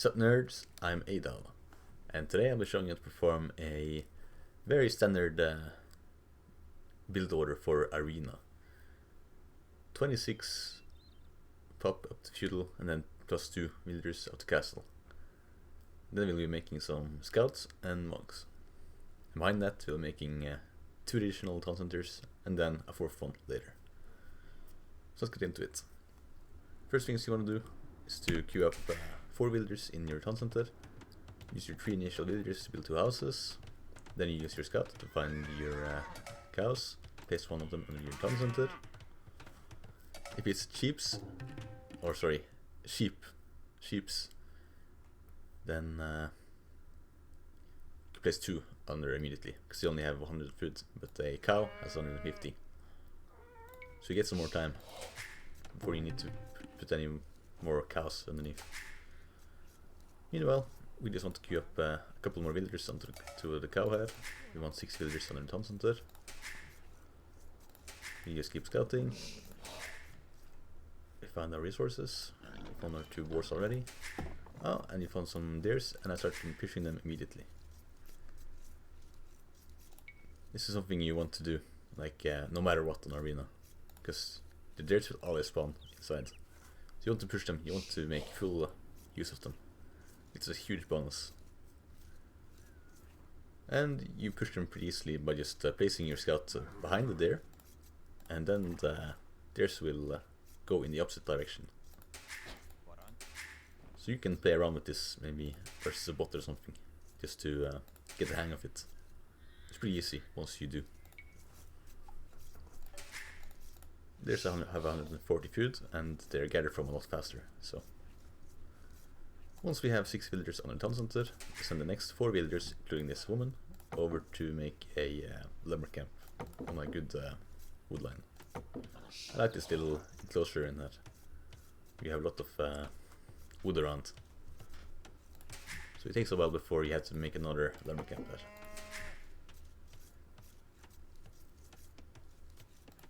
Sup nerds, I'm Adal, and today I'll be showing you how to perform a very standard build order for Arena. 26 pop up to feudal and then plus 2 villagers up to castle. Then we'll be making some scouts and monks. And behind that we'll be making 2 additional town centers and then a 4th one later. So let's get into it. First things you want to do is to queue up 4 villagers in your town center. Use your 3 initial villagers to build 2 houses. Then you use your scout to find your cows. Place one of them under your town center. If it's sheeps, then you place 2 under immediately, because you only have 100 food, but a cow has 150. So you get some more time before you need to put any more cows underneath. Meanwhile, we just want to queue up a couple more villagers onto the cow here. We want 6 villagers under the town center. We just keep scouting. We found our resources. We found our 2 boars already. Oh, and you found some deers, and I started pushing them immediately. This is something you want to do, like no matter what on Arena, because the deers will always spawn inside. So you want to push them, you want to make full use of them. It's a huge bonus. And you push them pretty easily by just placing your scout behind the deer, and then the deers will go in the opposite direction. So you can play around with this, maybe versus a bot or something, just to get the hang of it. It's pretty easy once you do. Deers have 140 food, and they're gathered from a lot faster. So once we have 6 villagers on the town center, we send the next 4 villagers, including this woman, over to make a lumber camp on a good wood line. I like this little enclosure in that you have a lot of wood around. So it takes a while before you have to make another lumber camp there.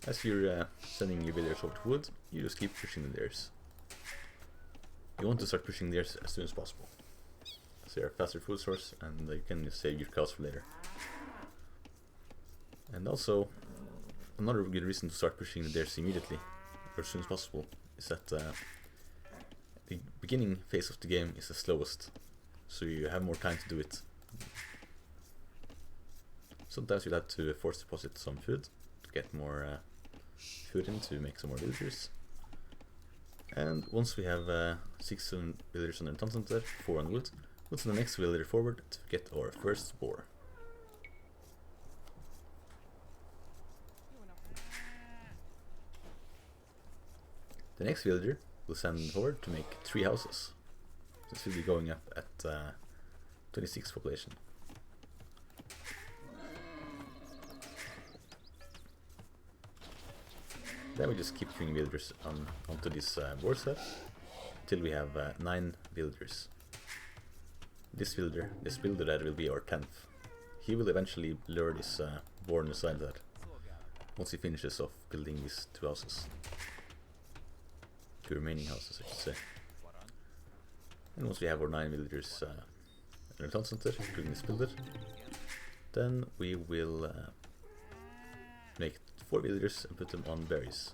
As you're sending your villagers over to wood, you just keep pushing the deers. You want to start pushing theirs as soon as possible, so you're a faster food source, and you can save your cows for later. And also, another good reason to start pushing the deers immediately, or as soon as possible, is that the beginning phase of the game is the slowest, so you have more time to do it. Sometimes you'll have to force deposit some food to get more food in to make some more villagers. And once we have 6 villagers on the town center, 4 on wood, we'll send the next villager forward to get our first boar. The next villager will send forward to make 3 houses. This will be going up at 26 population. Then we just keep bringing villagers onto this board set until we have 9 villagers. This builder that will be our 10th. He will eventually lure this boar on the side there once he finishes off building these 2 houses. 2 remaining houses, I should say. And once we have our 9 villagers in the town center, including this builder, then we will make 4 villagers and put them on berries.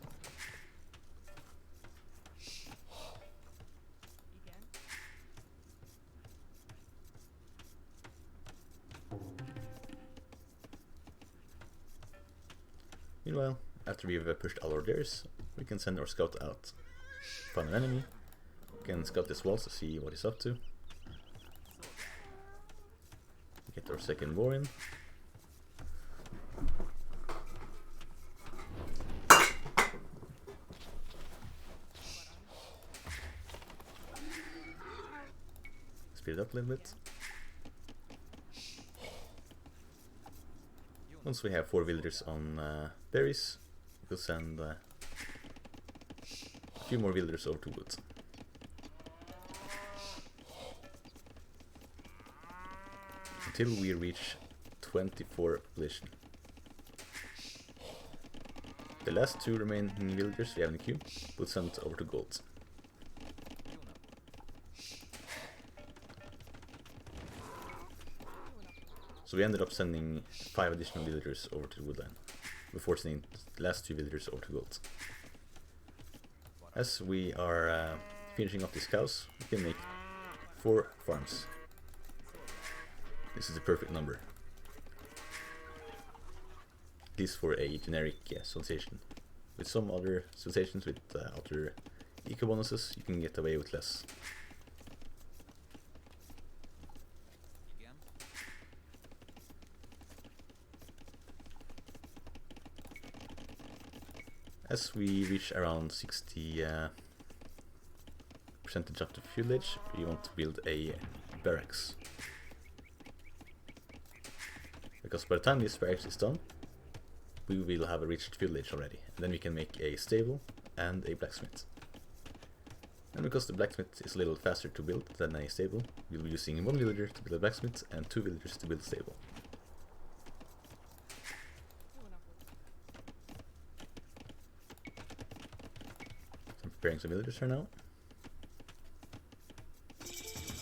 Meanwhile, after we've pushed all our deers, we can send our scout out. Find an enemy, we can scout this walls to see what he's up to. Get our second boar in. Speed it up a little bit. Once we have 4 villagers on berries, we'll send a few more villagers over to wood. Until we reach 24 population. The last 2 remaining villagers we have in the queue, we'll send over to gold. So we ended up sending 5 additional villagers over to the woodland, before sending the last 2 villagers over to gold. As we are finishing up these cows, we can make 4 farms. This is the perfect number. At least for a generic civilization. With some other civilizations with other eco bonuses, you can get away with less. As we reach around 60 percentage of the village, we want to build a barracks. Because by the time this barracks is done, we will have a reached village already. And then we can make a stable and a blacksmith. And because the blacksmith is a little faster to build than a stable, we'll be using 1 villager to build a blacksmith and 2 villagers to build a stable. I'm preparing some villagers here now.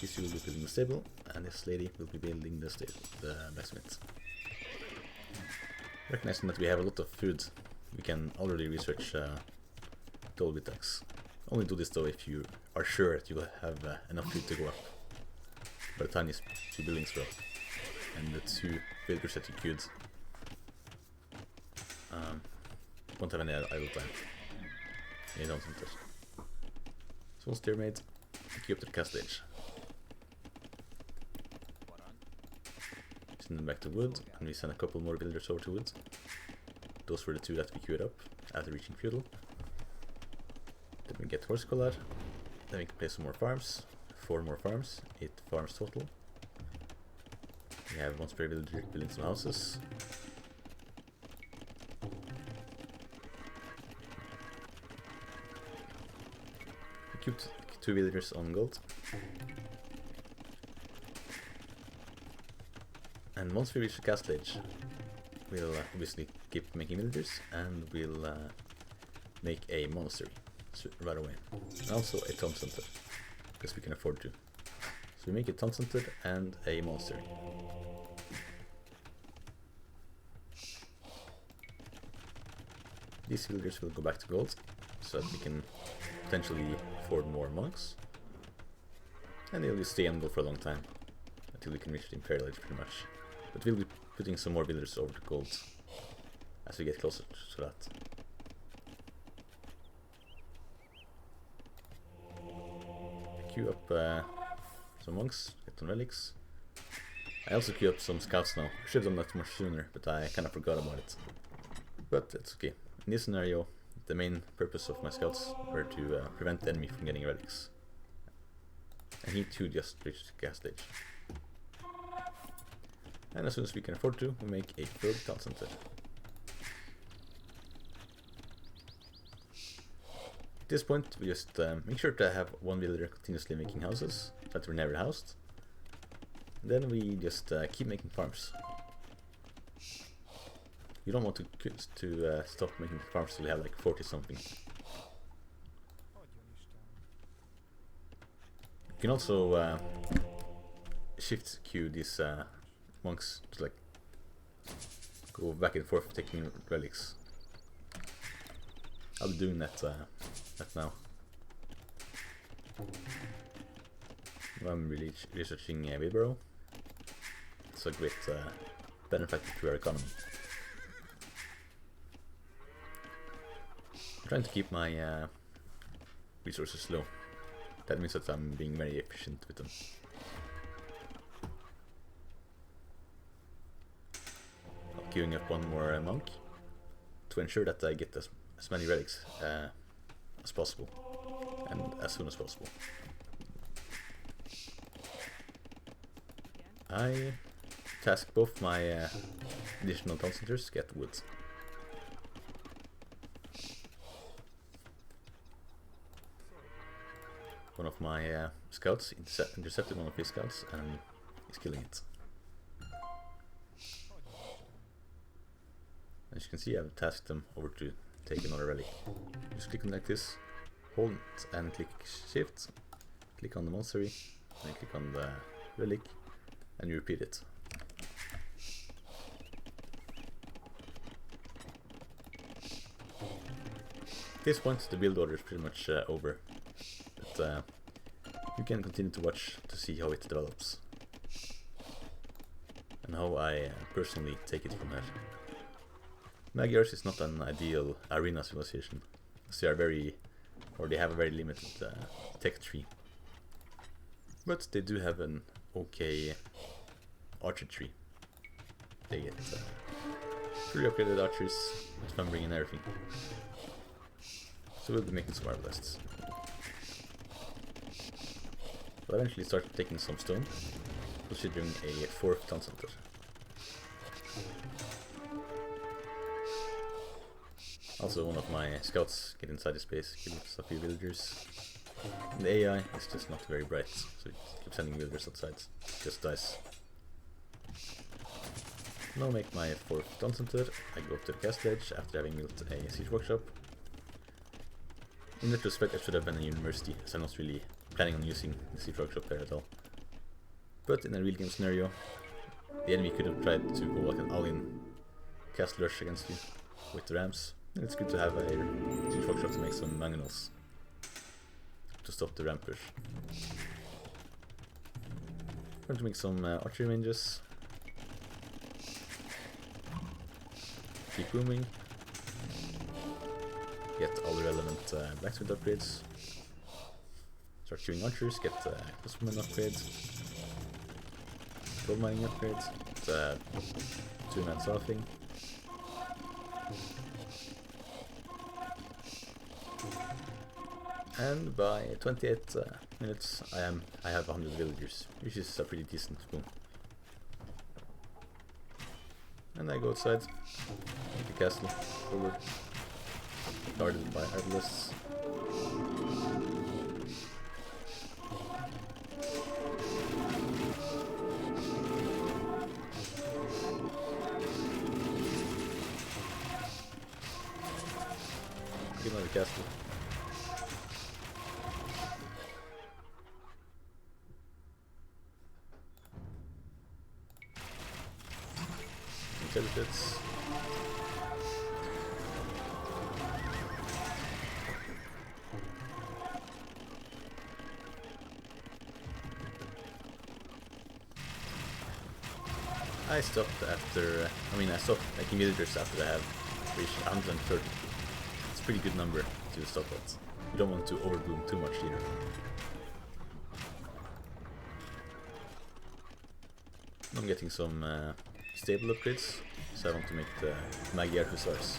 This will be building the stable, and this lady will be building the blacksmith. Recognizing that we have a lot of food, we can already research gold with tax. Only do this though if you are sure that you will have enough food to go up by the time these 2 buildings were up, and the 2 villagers that you could won't have any idle time. You don't want it. So once they're made, take you up to the castle age. Send them back to wood, and we send a couple more villagers over to wood. Those were the 2 that we queued up after reaching feudal. Then we get horse collar. Then we can place some more farms. 4 more farms, 8 farms total. We have 1 spare villager building some houses. We queued 2 villagers on gold. And once we reach the castle age, we'll obviously keep making villagers, and we'll make a monastery right away. And also a town center, because we can afford to. So we make a town center and a monastery. These villagers will go back to gold, so that we can potentially afford more monks. And they'll just stay on gold for a long time, until we can reach the Imperial Age pretty much. But we'll be putting some more villagers over to gold as we get closer to that. Queue up some monks, get some relics. I also queue up some scouts now. I should have done that much sooner, but I kind of forgot about it. But it's okay. In this scenario, the main purpose of my scouts were to prevent the enemy from getting relics. And he too just reached the gas stage. And as soon as we can afford to, we make a 3rd town center. At this point, we just make sure to have 1 villager continuously making houses that were never housed. Then we just keep making farms. You don't want to stop making farms till you have like 40 something. You can also shift queue these monks to like go back and forth taking relics. I'll be doing that now. I'm really researching Wheelbarrow. It's a great benefit to our economy. I'm trying to keep my resources low. That means that I'm being very efficient with them. I'm queuing up 1 more monk to ensure that I get as many relics as possible and as soon as possible. I task both my additional town centers to get wood. One of my scouts intercepted one of his scouts and is killing it. As you can see, I've tasked them over to take another relic. Just click on like this, hold it and click shift, click on the monastery, then click on the relic, and you repeat it. this point the build order is pretty much over, but you can continue to watch to see how it develops and how I personally take it from there. Magyars is not an ideal arena civilization, as they have a very limited tech tree, but they do have an okay archer tree. They get fully upgraded archers with numbering and everything. So we'll be making some arbalasts. I'll eventually start taking some stone, considering a 4th town center. Also, one of my scouts get inside the space, kills a few villagers. And the AI is just not very bright, so it keeps sending villagers outside. Just dies. Now make my 4th town center. I go up to the castle edge after having built a siege workshop. In retrospect, I should have been a university, as I'm not really planning on using the siege workshop there at all. But in a real game scenario, the enemy could have tried to go like an all-in castle rush against you with the rams. And it's good to have a siege workshop to make some mangonels to stop the ram push. I'm going to make some archery ranges. Keep booming. Get all the relevant blacksmith upgrades. Start queuing archers, get crossbowmen upgrades. Gold mining upgrades. 2-man staffing. And by 28 minutes I have 100 villagers, which is a pretty decent boom. And I go outside, make the castle forward, guarded by arbalists. Get another castle. Benefits. I stopped after, I stopped making villagers after I have reached 130. It's a pretty good number to stop at. You don't want to overbloom too much either. I'm getting some stable upgrades, so I want to make the Magyar Hussars.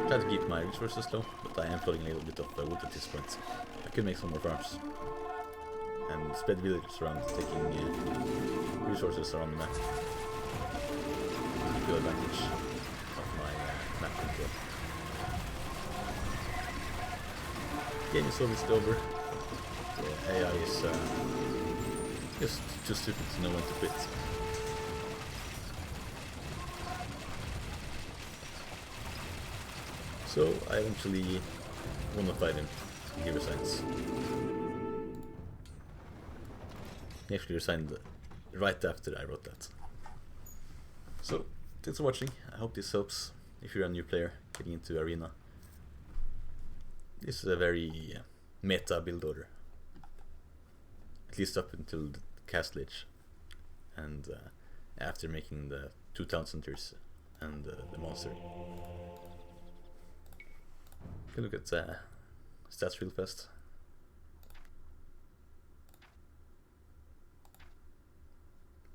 Try to keep my resources low, but I am floating a little bit of wood at this point. I could make some more farms and spread villagers around, taking resources around the map. Good advantage of my map control. Game is almost over. The AI is just too stupid to know when to quit. So I eventually won a fight him. He resigns. He actually resigned right after I wrote that. So thanks for watching. I hope this helps if you're a new player getting into Arena. This is a very meta build order, at least up until the castle age, and after making the 2 town centers and the monster. You can look at stats real fast.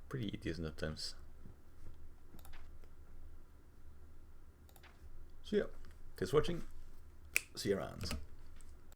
Pretty decent uptimes. So yeah, thanks for watching. See you around.